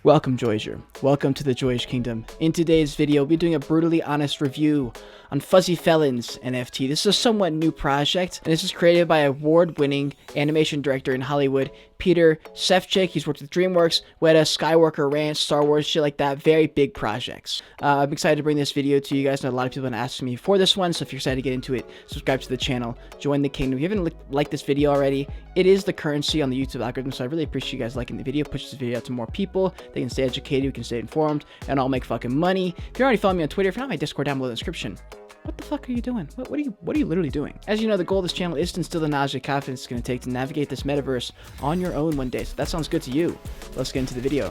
Welcome, Joyger. Welcome to the Joyge Kingdom. In today's video, we'll be doing a brutally honest review on Fuzzy Felons NFT. This is a somewhat new project, and this is created by award-winning animation director in Hollywood, Peter Sefcik. He's worked with DreamWorks, Weta, Skywalker Ranch, Star Wars, shit like that. Very big projects. I'm excited to bring this video to you guys. I know a lot of people have been asking me for this one, so if you're excited to get into it, subscribe to the channel, join the kingdom. If you haven't liked this video already, it is the currency on the YouTube algorithm, so I really appreciate you guys liking the video. Push this video out to more people. They can stay educated, we can stay informed, and I'll make fucking money. If you're already following me on Twitter, if you're not, my Discord down below in the description. What the fuck are you doing? What are you literally doing? As you know, the goal of this channel is to instill the knowledge and confidence it's going to take to navigate this metaverse on your own one day. So that sounds good to you. Let's get into the video.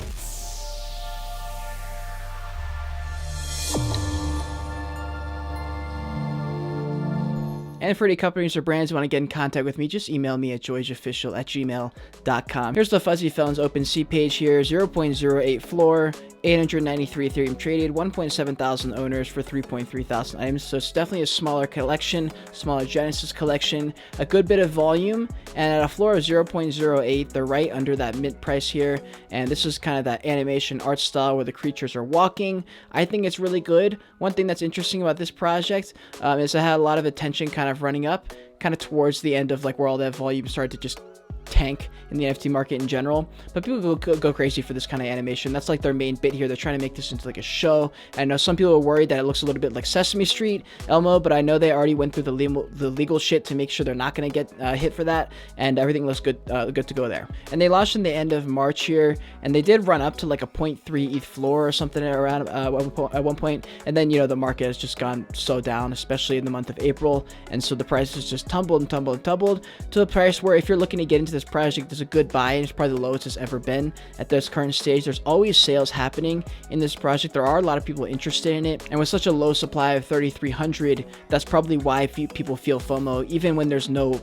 And for any companies or brands who want to get in contact with me, just email me at joygeofficial@gmail.com. Here's the Fuzzy Felons OpenSea page here. 0.08 floor, 893 Ethereum traded, 1.7 thousand owners for 3.3 thousand items. So it's definitely a smaller collection, smaller Genesis collection, a good bit of volume, and at a floor of 0.08, they're right under that mint price here. And this is kind of that animation art style where the creatures are walking. I think it's really good. One thing that's interesting about this project is it had a lot of attention kind of running up kind of towards the end of like where all that volume started to just tank in the NFT market in general, but people go crazy for this kind of animation. That's like their main bit here. They're trying to make this into like a show. I know some people are worried that it looks a little bit like Sesame Street, Elmo, but I know they already went through the legal shit to make sure they're not going to get hit for that, and everything looks good to go there. And they launched in the end of March here, and they did run up to like a 0.3 ETH floor or something around at one point, and then, you know, the market has just gone so down, especially in the month of April, and so the price has just tumbled and tumbled and tumbled to the price where if you're looking to get into this project, there's a good buy, and it's probably the lowest it's ever been at this current stage. There's always sales happening in this project. There are a lot of people interested in it, and with such a low supply of 3,300, that's probably why people feel FOMO, even when there's no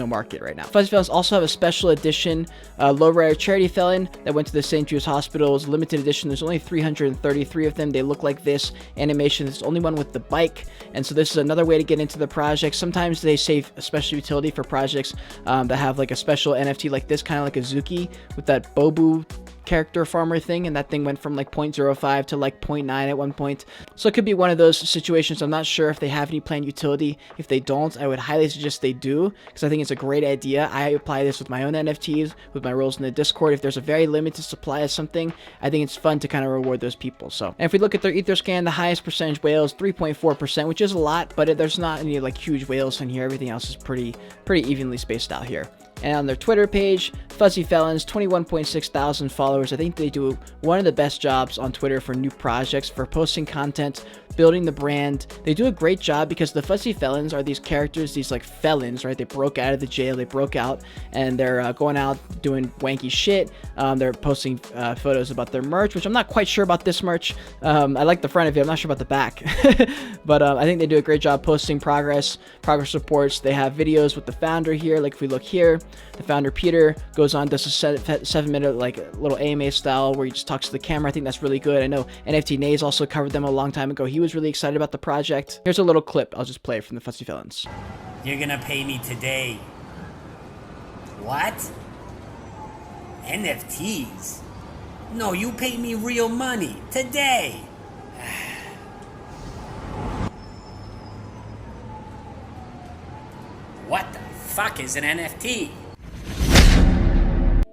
market right now. Fuzzy Felons also have a special edition low rare charity felon that went to the St. Jude's Hospital. It was a limited edition. There's only 333 of them. They look like this animation. There's only one with the bike, and so this is another way to get into the project. Sometimes they save a special utility for projects that have like a special NFT like this, kind of like a Zuki with that Bobu character farmer thing, and that thing went from like 0.05 to like 0.9 at one point. So it could be one of those situations. I'm not sure if they have any planned utility. If they don't, I would highly suggest they do, because I think it's a great idea. I apply this with my own NFTs, with my roles in the Discord. If there's a very limited supply of something, I think it's fun to kind of reward those people. So, and if we look at their ether scan, the highest percentage whales, 3.4%, which is a lot, but there's not any like huge whales in here. Everything else is pretty evenly spaced out here. And on their Twitter page, Fuzzy Felons, 21.6 thousand followers. I think they do one of the best jobs on Twitter for new projects, for posting content, building the brand. They do a great job because the Fuzzy Felons are these characters, these like felons, right? They broke out of the jail, they broke out, and they're going out doing wanky shit. They're posting photos about their merch, which I'm not quite sure about this merch. I like the front of it, I'm not sure about the back. But I think they do a great job posting progress reports. They have videos with the founder here. Like if we look here, the founder Peter goes on, does a 7-minute like little AMA style where he just talks to the camera. I think that's really good. I know NFT Nays also covered them a long time ago. He was really excited about the project. Here's a little clip. I'll just play from the Fuzzy Felons. You're gonna pay me today. What? NFTs? No, you pay me real money today. What the fuck is an NFT?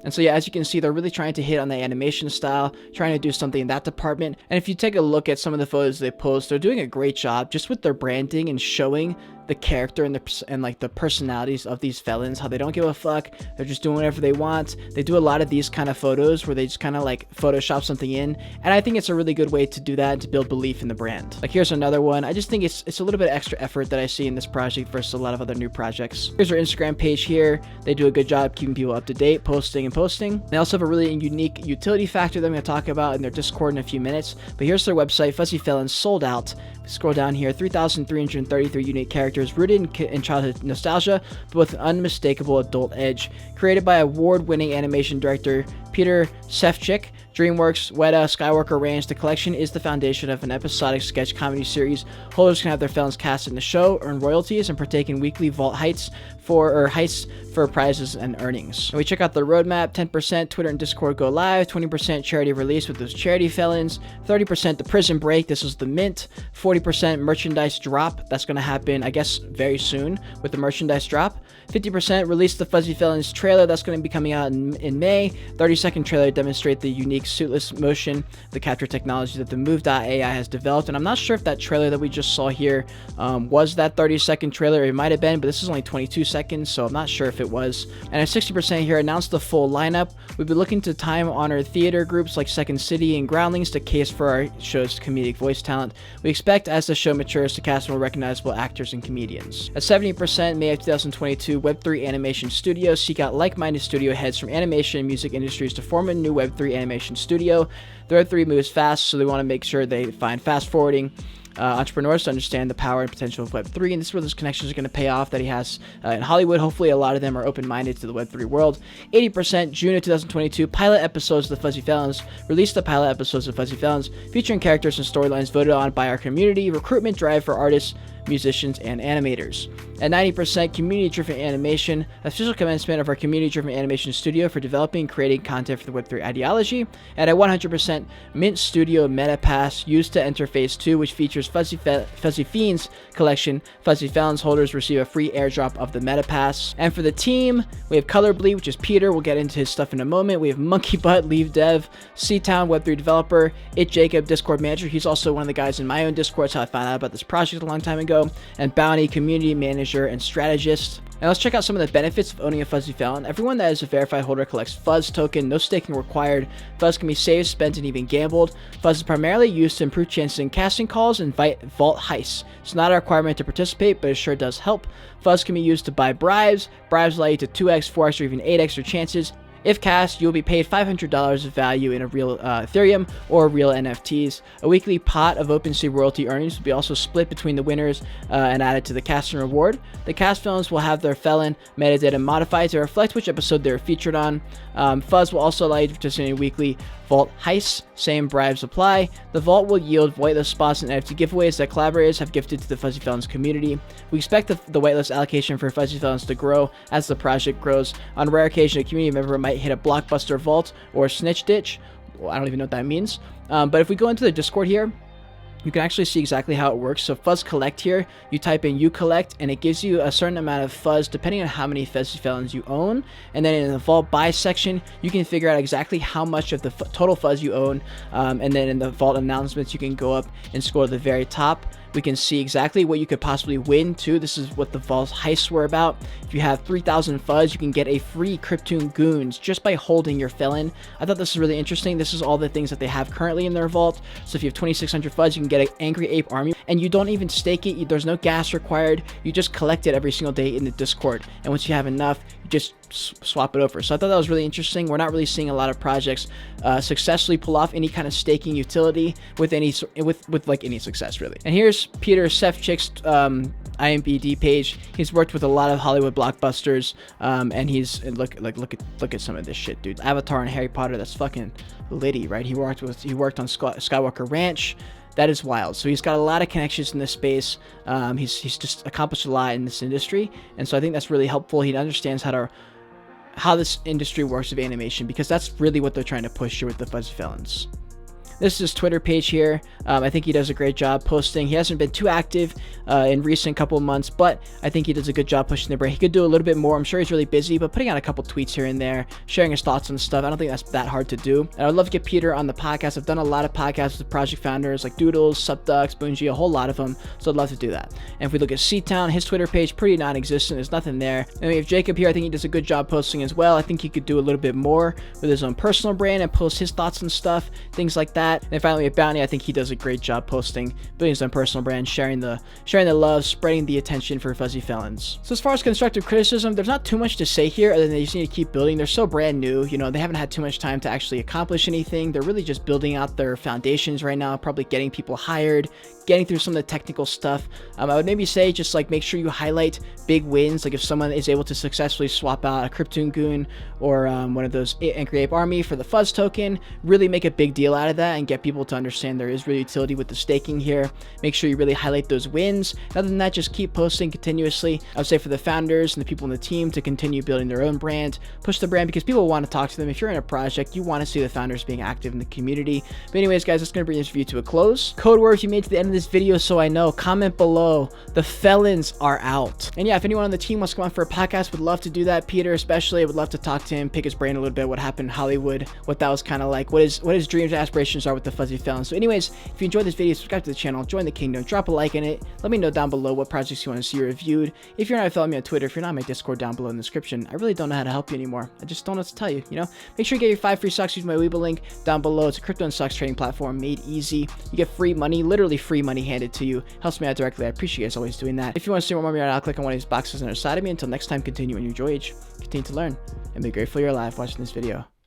And so yeah, as you can see, they're really trying to hit on the animation style, trying to do something in that department. And if you take a look at some of the photos they post, they're doing a great job just with their branding and showing the character and like the personalities of these felons, how they don't give a fuck, they're just doing whatever they want. They do a lot of these kind of photos where they just kind of like Photoshop something in, and I think it's a really good way to do that and to build belief in the brand. Like here's another one. I just think it's a little bit extra effort that I see in this project versus a lot of other new projects. Here's our Instagram page here. They do a good job keeping people up to date, posting and posting. They also have a really unique utility factor that I'm going to talk about in their Discord in a few minutes, but here's their website. Fuzzy Felons sold out. Scroll down here, 3,333 unique characters rooted in childhood nostalgia, but with an unmistakable adult edge. Created by award-winning animation director Peter Sefcik, DreamWorks, Weta, Skywalker Ranch, the collection is the foundation of an episodic sketch comedy series. Holders can have their felons cast in the show, earn royalties, and partake in weekly vault heists for for prizes and earnings. And we check out the roadmap: 10% Twitter and Discord go live, 20% charity release with those charity felons, 30% the prison break, this is the mint, 40% merchandise drop, that's going to happen I guess very soon with the merchandise drop, 50% release the Fuzzy Felons trailer, that's going to be coming out in May, 30-second trailer to demonstrate the unique suitless motion, the capture technology that the Move.ai has developed. And I'm not sure if that trailer that we just saw here was that 30-second trailer. It might have been, but this is only 22 seconds, so I'm not sure if it was. And at 60% here, announced the full lineup. We've been looking to time-honored theater groups like Second City and Groundlings to case for our show's comedic voice talent. We expect, as the show matures, to cast more recognizable actors and comedians. At 70%, May of 2022, Web3 Animation Studios seek out like-minded studio heads from animation and music industries to form a new Web3 animation studio. The Web3 moves fast, so they want to make sure they find fast-forwarding entrepreneurs to understand the power and potential of Web3, and this is where those connections are going to pay off that he has in Hollywood. Hopefully a lot of them are open-minded to the Web3 world. 80%, June of 2022, pilot episodes of the Fuzzy Felons. Release the pilot episodes of Fuzzy Felons, featuring characters and storylines voted on by our community. Recruitment drive for artists, musicians, and animators. At 90%, community-driven animation, official commencement of our community-driven animation studio for developing and creating content for the Web3 ideology. And at 100%, Mint Studio Meta Pass used to enter Phase 2, which features Fuzzy Fiends collection. Fuzzy Felons holders receive a free airdrop of the Meta Pass. And for the team, we have Color Bleed, which is Peter. We'll get into his stuff in a moment. We have Monkey Butt, lead dev, C-Town, Web3 developer, Jacob, Discord manager. He's also one of the guys in my own Discord. That's how I found out about this project a long time ago. And Bounty, community manager and strategist. Now let's check out some of the benefits of owning a Fuzzy Felon. Everyone that is a verified holder collects Fuzz token, no staking required. Fuzz can be saved, spent, and even gambled. Fuzz is primarily used to improve chances in casting calls and vault heists. It's not a requirement to participate, but it sure does help. Fuzz can be used to buy bribes. Bribes allow you to 2x, 4x, or even 8x your chances. If cast, you'll be paid $500 of value in a real Ethereum or real NFTs. A weekly pot of OpenSea royalty earnings will be also split between the winners and added to the casting reward. The cast felons will have their felon metadata modified to reflect which episode they're featured on. Fuzz will also allow you to participate in weekly vault heists. Same bribes apply. The vault will yield whitelist spots and NFT giveaways that collaborators have gifted to the Fuzzy Felons community. We expect the whitelist allocation for Fuzzy Felons to grow as the project grows. On rare occasion, a community member might hit a blockbuster vault or snitch ditch. Well, I don't even know what that means. But if we go into the Discord here, you can actually see exactly how it works. So Fuzz Collect here, you type in you collect, and it gives you a certain amount of Fuzz depending on how many Fuzzy Felons you own. And then in the Vault Buy section, you can figure out exactly how much of the total Fuzz you own. And then in the Vault Announcements, you can go up and scroll to the very top. We can see exactly what you could possibly win too. This is what the Vault heists were about. If you have 3,000 Fuzz, you can get a free Cryptoon Goons just by holding your felon. I thought this was really interesting. This is all the things that they have currently in their vault. So if you have 2,600 Fuzz, you can get an Angry Ape army, and you don't even stake it. There's no gas required. You just collect it every single day in the Discord. And once you have enough, you just swap it over. So I thought that was really interesting. We're not really seeing a lot of projects successfully pull off any kind of staking utility with any like any success really. And here's Peter Sefcik's IMBD page. He's worked with a lot of Hollywood blockbusters, and he's look at some of this shit, dude. Avatar and Harry Potter, that's fucking litty, right? He worked on Skywalker Ranch. That is wild. So he's got a lot of connections in this space. He's just accomplished a lot in this industry, and so I think that's really helpful. He understands how this industry works with animation, because that's really what they're trying to push here with the Fuzzy Felons. This is his Twitter page here. I think he does a great job posting. He hasn't been too active in recent couple of months, but I think he does a good job pushing the brand. He could do a little bit more. I'm sure he's really busy, but putting out a couple tweets here and there, sharing his thoughts on stuff, I don't think that's that hard to do. And I'd love to get Peter on the podcast. I've done a lot of podcasts with project founders like Doodles, SupDucks, Bungie, a whole lot of them, so I'd love to do that. And if we look at C-Town, his Twitter page, pretty non-existent. There's nothing there. And we have Jacob here. I think he does a good job posting as well. I think he could do a little bit more with his own personal brand and post his thoughts and stuff, things like that. And then finally, we have Bounty. I think he does a great job posting, building his own personal brand, sharing the love, spreading the attention for Fuzzy Felons. So as far as constructive criticism, there's not too much to say here other than they just need to keep building. They're so brand new, you know, they haven't had too much time to actually accomplish anything. They're really just building out their foundations right now, probably getting people hired, getting through some of the technical stuff. I would maybe say just like make sure you highlight big wins, like if someone is able to successfully swap out a Cryptoon Goon or one of those Angry Ape Army for the Fuzz token, really make a big deal out of that and get people to understand there is real utility with the staking here. Make sure you really highlight those wins. Other than that, just keep posting continuously. I would say for the founders and the people in the team to continue building their own brand, push the brand, because people want to talk to them. If you're in a project, you want to see the founders being active in the community. But anyways, guys, that's going to bring this review to a close. Code words you made to the end of this video, so I know. Comment below. The felons are out. And yeah, if anyone on the team wants to come on for a podcast, would love to do that. Peter especially, I would love to talk to him, pick his brain a little bit, what happened in Hollywood, what that was kind of like, what his dreams and aspirations are with the fuzzy felons. So anyways, if you enjoyed this video, subscribe to the channel, join the kingdom, drop a like in it. Let me know down below what projects you want to see reviewed. If you're not following me on Twitter, if you're not, my Discord down below in the description. I really don't know how to help you anymore. I just don't know what to tell you, you know? Make sure you get your 5 free stocks. Use my Weeble link down below. It's a crypto and stocks trading platform made easy. You get free money, literally free money handed to you. Helps me out directly. I appreciate you guys always doing that. If you want to see more of me, I'll click on one of these boxes on the side of me. Until next time, continue in your age, continue to learn, and be grateful you're alive watching this video.